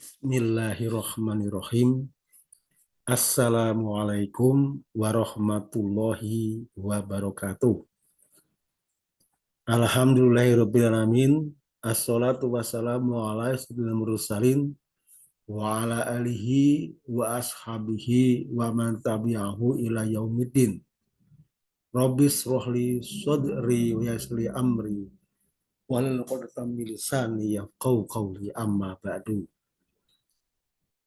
Bismillahirrahmanirrahim. Assalamualaikum warahmatullahi wabarakatuh. Alhamdulillahirrabbilalamin. Assalatu wassalamu ala asyrofil mursalin wa ala alihi wa ashabihi wa man tabi'ahu ila yaumiddin. Rabbis rohli sodri wa yassirli amri wahlul 'uqdatam min lisani yafqahu qawli amma ba'du.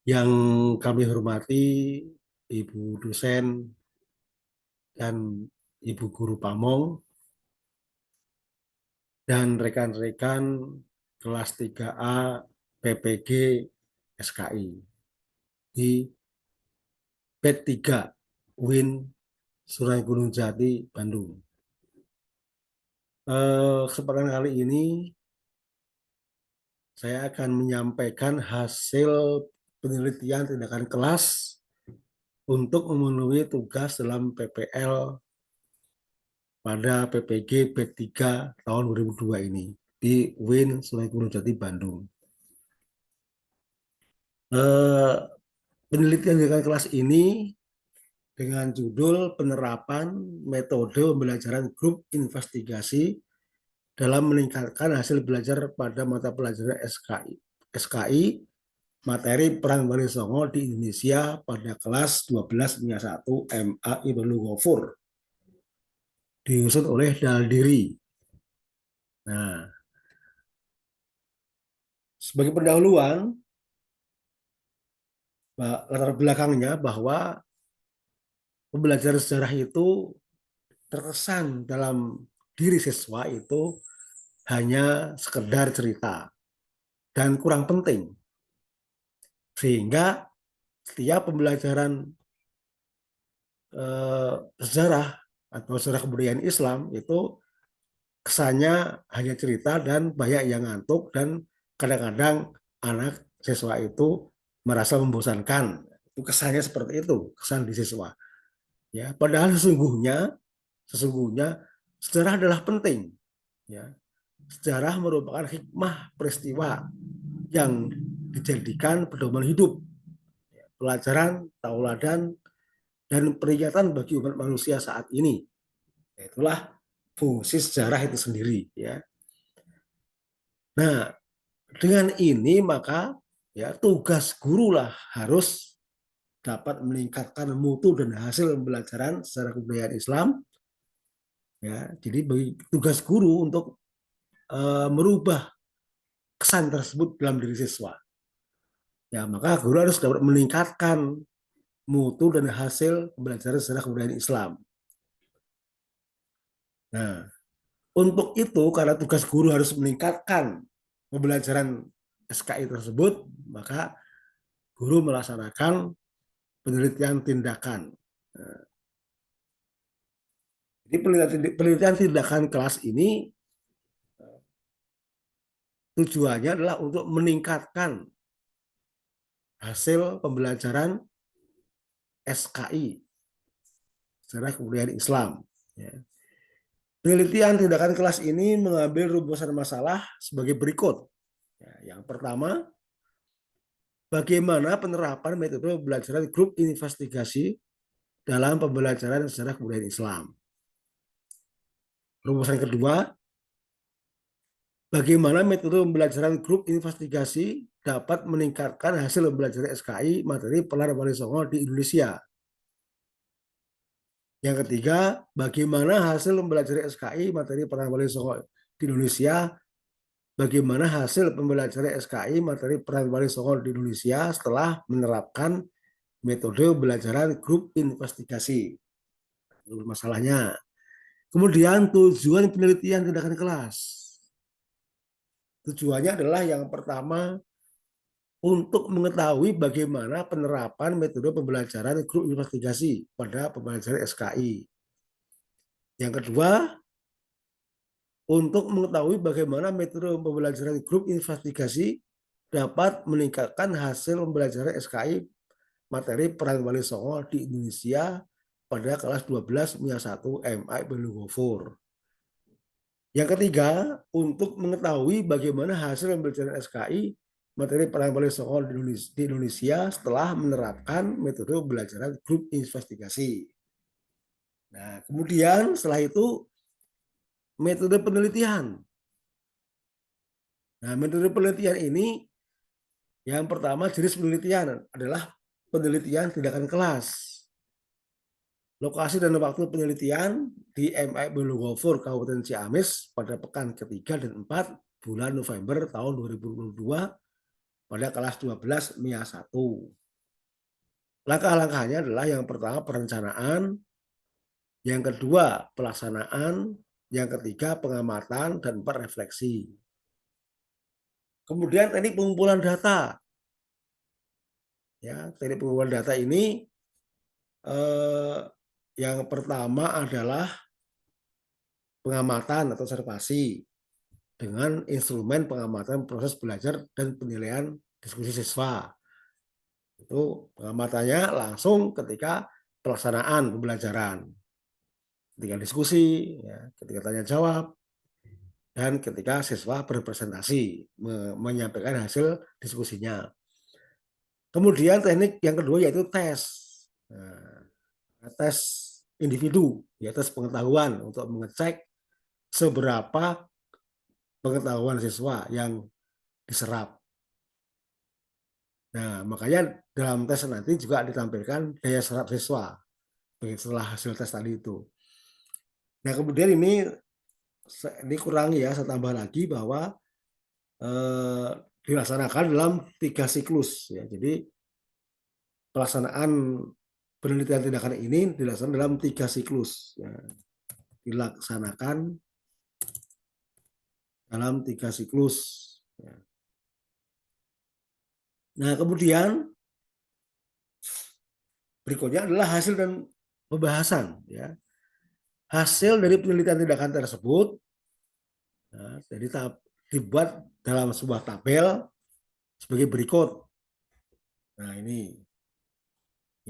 Yang kami hormati Ibu dosen dan Ibu guru Pamong dan rekan-rekan kelas 3A PPG SKI di P3 UIN Sunan Gunung Jati, Bandung. Kesempatan kali ini saya akan menyampaikan hasil penelitian tindakan kelas untuk memenuhi tugas dalam PPL pada PPG P3 tahun 2002 ini di UIN Sunan Gunung Jati, Bandung. Penelitian tindakan kelas ini dengan judul penerapan metode pembelajaran grup investigasi dalam meningkatkan hasil belajar pada mata pelajaran SKI materi Perang Wali Songo di Indonesia pada kelas 12 MIA 1 MA Ibnu Ghafur, disusun oleh Daldiri. Nah, sebagai pendahuluan, latar belakangnya bahwa pembelajaran sejarah itu terkesan dalam diri siswa itu hanya sekedar cerita dan kurang penting. Sehingga setiap pembelajaran sejarah atau sejarah kebudayaan Islam itu kesannya hanya cerita dan banyak yang ngantuk dan kadang-kadang anak siswa itu merasa membosankan. Itu kesannya seperti itu, kesan di siswa. Ya, padahal sesungguhnya sejarah adalah penting. Ya, sejarah merupakan hikmah peristiwa yang dijadikan pedoman hidup, pelajaran, tauladan, dan peringatan bagi umat manusia saat ini. Itulah fungsi sejarah itu sendiri. Ya. Nah, dengan ini maka ya tugas guru lah harus dapat meningkatkan mutu dan hasil pembelajaran secara kebudayaan Islam. Ya, jadi bagi tugas guru untuk merubah kesan tersebut dalam diri siswa. Ya, maka guru harus dapat meningkatkan mutu dan hasil pembelajaran secara kebudayaan Islam. Nah, untuk itu karena tugas guru harus meningkatkan pembelajaran SKI tersebut, maka guru melaksanakan penelitian tindakan. Nah, jadi penelitian tindakan kelas ini tujuannya adalah untuk meningkatkan hasil pembelajaran SKI secara kebudayaan Islam. Ya. Penelitian tindakan kelas ini mengambil rumusan masalah sebagai berikut. Ya, yang pertama, bagaimana penerapan metode pembelajaran grup investigasi dalam pembelajaran sejarah kebudayaan Islam. Rumusan kedua, bagaimana metode pembelajaran grup investigasi dapat meningkatkan hasil pembelajaran SKI materi Perang Wali Songo di Indonesia. Yang ketiga, bagaimana hasil pembelajaran SKI materi Perang Wali Songo di Indonesia, bagaimana hasil pembelajaran SKI materi Perang Wali Songo di Indonesia setelah menerapkan metode pembelajaran grup investigasi. Itu masalahnya. Kemudian tujuan penelitian tindakan kelas. Tujuannya adalah yang pertama, untuk mengetahui bagaimana penerapan metode pembelajaran grup investigasi pada pembelajaran SKI. Yang kedua, untuk mengetahui bagaimana metode pembelajaran grup investigasi dapat meningkatkan hasil pembelajaran SKI materi Perang Wali Songo di Indonesia pada kelas 12 MIA 1 MA Ibnu Ghafur. Yang ketiga, untuk mengetahui bagaimana hasil pembelajaran SKI materi paling sekolah di Indonesia setelah menerapkan metode pembelajaran grup investigasi. Nah, kemudian setelah itu metode penelitian. Nah, metode penelitian ini yang pertama jenis penelitian adalah penelitian tindakan kelas. Lokasi dan waktu penelitian di MI Belugofur Kabupaten Ciamis pada pekan ketiga dan 4 bulan November tahun 2022 pada kelas 12 MIA 1. Langkah-langkahnya adalah yang pertama perencanaan, yang kedua pelaksanaan, yang ketiga pengamatan, dan 4 refleksi. Kemudian teknik pengumpulan data. Ya, teknik pengumpulan data ini yang pertama adalah pengamatan atau observasi dengan instrumen pengamatan proses belajar dan penilaian diskusi siswa. Itu pengamatannya langsung ketika pelaksanaan pembelajaran, ketika diskusi, ya, ketika tanya jawab, dan ketika siswa berpresentasi menyampaikan hasil diskusinya. Kemudian teknik yang kedua yaitu tes. Nah, tes individu, ya tes pengetahuan untuk mengecek seberapa pengetahuan siswa yang diserap. Nah, makanya dalam tes nanti juga ditampilkan daya serap siswa setelah hasil tes tadi itu. Nah, kemudian ini kurangi ya, saya tambah lagi bahwa dilaksanakan dalam 3 siklus ya. Jadi pelaksanaan penelitian tindakan ini dilaksanakan dalam 3 siklus ya. Dilaksanakan dalam 3 siklus ya. Nah, kemudian berikutnya adalah hasil dan pembahasan ya. Hasil dari penelitian tindakan tersebut ya, jadi dibuat dalam sebuah tabel sebagai berikut. Nah, ini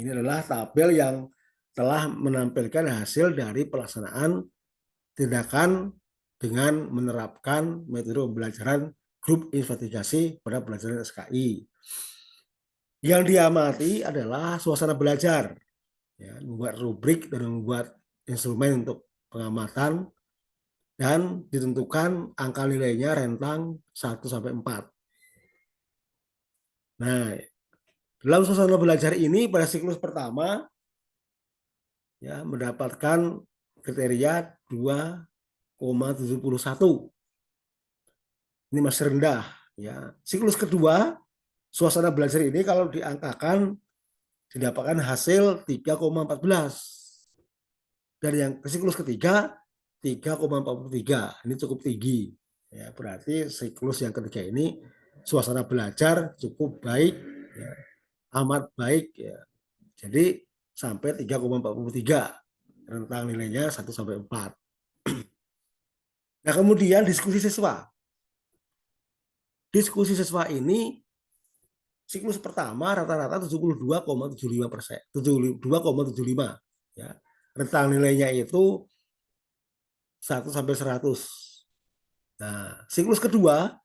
adalah tabel yang telah menampilkan hasil dari pelaksanaan tindakan dengan menerapkan metode pembelajaran grup investigasi pada pelajaran SKI. Yang diamati adalah suasana belajar, ya, membuat rubrik dan membuat instrumen untuk pengamatan, dan ditentukan angka nilainya rentang 1 sampai 4. Nah, dalam suasana belajar ini pada siklus pertama ya mendapatkan kriteria 2,71. Ini masih rendah ya. Siklus kedua suasana belajar ini kalau diangkakan didapatkan hasil 3,14. Dan yang siklus ketiga 3,43. Ini cukup tinggi. Ya, berarti siklus yang ketiga ini suasana belajar cukup baik ya, amat baik ya. Jadi sampai 3,43 rentang nilainya 1 sampai 4. Nah, kemudian diskusi siswa. Diskusi siswa ini siklus pertama rata-rata 72,75%, 72,75 ya. Rentang nilainya itu 1 sampai 100. Nah, siklus kedua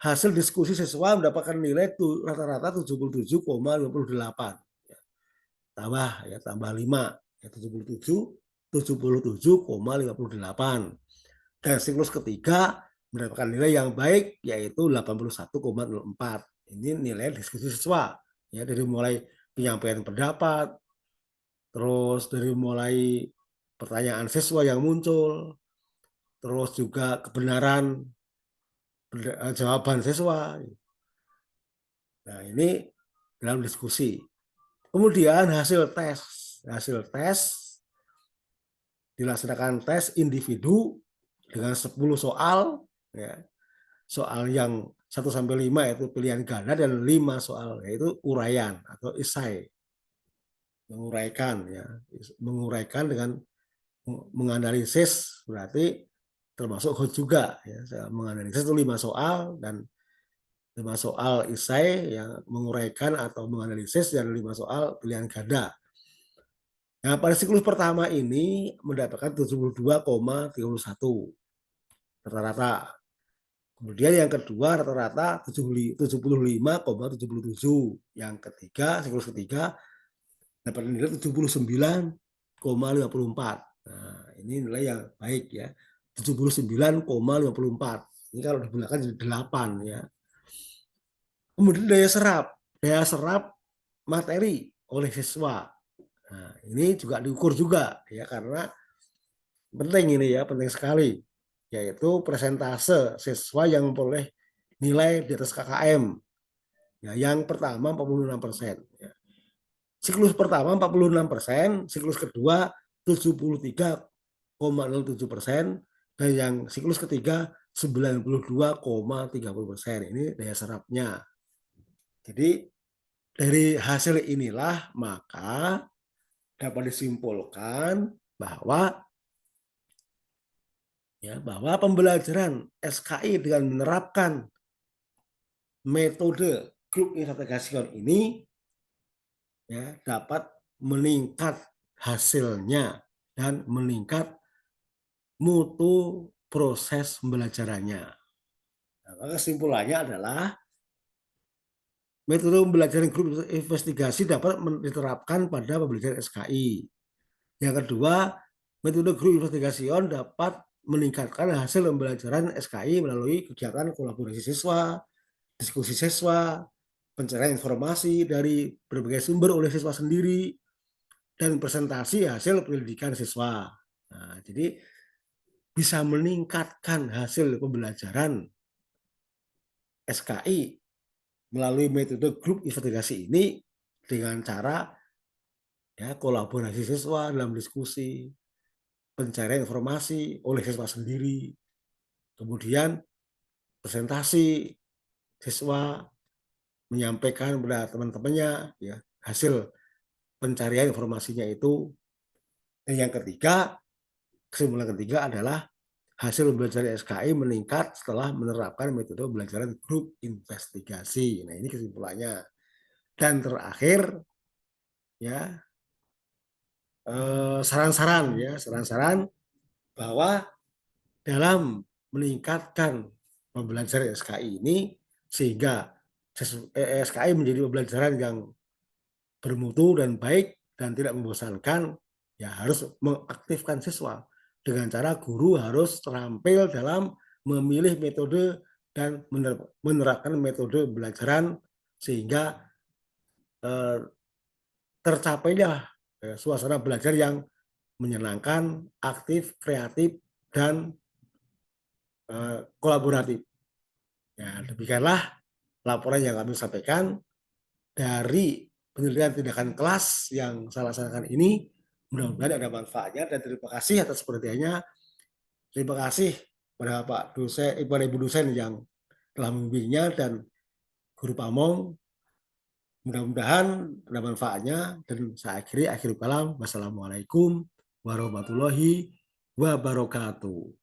hasil diskusi siswa mendapatkan nilai rata-rata 77,58. Tambah 5 ya 77,58. Dan siklus ketiga mendapatkan nilai yang baik yaitu 81,04. Ini nilai diskusi siswa ya, dari mulai penyampaian pendapat, terus dari mulai pertanyaan siswa yang muncul, terus juga kebenaran jawaban siswa. Nah, ini dalam diskusi. Kemudian hasil tes dilaksanakan tes individu dengan 10 soal ya. Soal yang 1 sampai 5 itu pilihan ganda, dan 5 soal yaitu uraian atau esai. Menguraikan dengan menganalisis, berarti termasuk hot juga ya. Menganalisis itu 5 soal dan 5 soal esai yang menguraikan atau menganalisis, dan 5 soal pilihan ganda. Nah, pada siklus pertama ini mendapatkan 72,31 rata-rata. Kemudian yang kedua rata-rata 75,77. Yang ketiga, siklus ketiga dapat nilai 79,54. Nah, ini nilai yang baik ya. 79,54. Ini kalau digunakan jadi 8 ya. Kemudian daya serap materi oleh siswa. Nah, ini juga diukur juga ya karena penting ini ya, penting sekali, yaitu persentase siswa yang memperoleh nilai di atas KKM. Ya, yang pertama 46%. Ya. Siklus pertama 46%, siklus kedua 73,07%, dan yang siklus ketiga 92,30%. Ini daya serapnya. Jadi dari hasil inilah maka dapat disimpulkan bahwa pembelajaran SKI dengan menerapkan metode grup investigation ini ya dapat meningkat hasilnya dan meningkat mutu proses pembelajarannya. Nah, maka kesimpulannya adalah metode pembelajaran grup investigasi dapat diterapkan pada pembelajaran SKI. Yang kedua, metode grup investigasi dapat meningkatkan hasil pembelajaran SKI melalui kegiatan kolaborasi siswa, diskusi siswa, pencarian informasi dari berbagai sumber oleh siswa sendiri, dan presentasi hasil pendidikan siswa. Nah, jadi bisa meningkatkan hasil pembelajaran SKI melalui metode grup investigasi ini dengan cara ya kolaborasi siswa dalam diskusi, pencarian informasi oleh siswa sendiri, kemudian presentasi siswa menyampaikan kepada teman-temannya ya hasil pencarian informasinya itu. Dan yang ketiga, kesimpulan ketiga adalah hasil pembelajaran SKI meningkat setelah menerapkan metode pembelajaran grup investigasi. Nah, ini kesimpulannya. Dan terakhir ya saran-saran bahwa dalam meningkatkan pembelajaran SKI ini sehingga SKI menjadi pembelajaran yang bermutu dan baik dan tidak membosankan, ya harus mengaktifkan siswa dengan cara guru harus terampil dalam memilih metode dan menerapkan metode pembelajaran sehingga eh, tercapainya suasana belajar yang menyenangkan, aktif, kreatif, dan kolaboratif. Ya, demikianlah laporan yang kami sampaikan dari penelitian tindakan kelas yang saya laksanakan ini. Mudah-mudahan ada manfaatnya dan terima kasih atas perhatiannya. Terima kasih pada Pak dosen, pada Ibu dosen yang telah membimbingnya dan guru Pamong. Mudah-mudahan ada manfaatnya dan saya akhiri kalam. Wassalamualaikum warahmatullahi wabarakatuh.